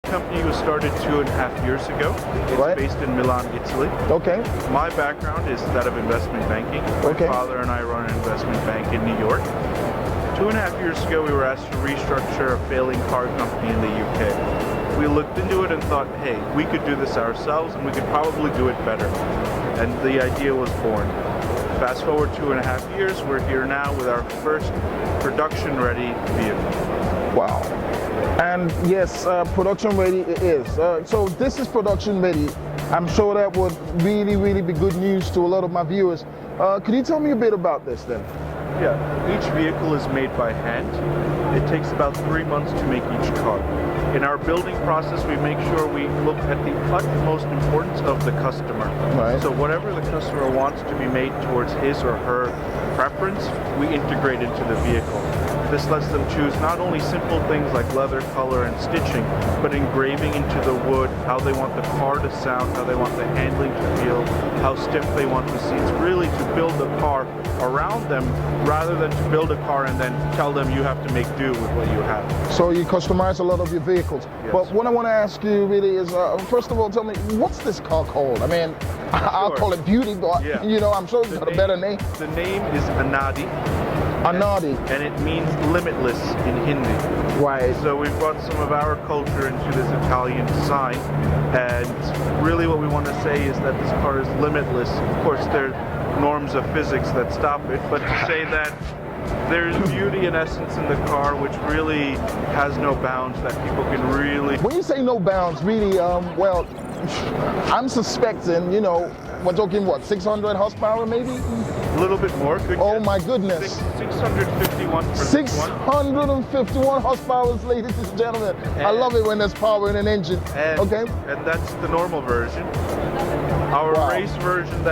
company was started 2.5 years ago. It's Right. based in Milan, Italy. Okay. My background is that of investment banking. Okay. My father and I run an investment bank in New York. 2.5 years ago, we were asked to restructure a failing car company in the UK. We looked into it and thought, hey, we could do this ourselves and we could probably do it better. And the idea was born. Fast forward 2.5 years, we're here now with our first production-ready vehicle. Wow. And yes, production ready it is. So this is production ready. I'm sure that would really be good news to a lot of my viewers. Could you tell me a bit about this then? Yeah, each vehicle is made by hand. It takes about 3 months to make each car. In our building process, we make sure we look at the utmost importance of the customer. Right. So whatever the customer wants to be made towards his or her preference, we integrate into the vehicle. This lets them choose not only simple things like leather, color, and stitching, but engraving into the wood, how they want the car to sound, how they want the handling to feel, how stiff they want the seats, really to build the car around them rather than to build a car and then tell them you have to make do with what you have. So you customize a lot of your vehicles. Yes. But what I want to ask you really is, first of all, tell me, what's this car called? I mean, I'll Sure. call it Beauty, but Yeah. you know, I'm sure it's got a better name. The name is Anadi. Anadi. And it means limitless in Hindi. Right. So we've brought some of our culture into this Italian design, and really what we want to say is that this car is limitless. Of course, there are norms of physics that stop it, but to say that there's beauty and essence in the car which really has no bounds, that people can really... When you say no bounds, really, well, I'm suspecting, you know, we're talking what, 600 horsepower maybe? A little bit more. Good Oh guess. my goodness. 651 for this one. 651 horsepower, ladies and gentlemen. I And- love it when there's power in an engine. And, Okay. and that's the normal version. Our Wow. race version that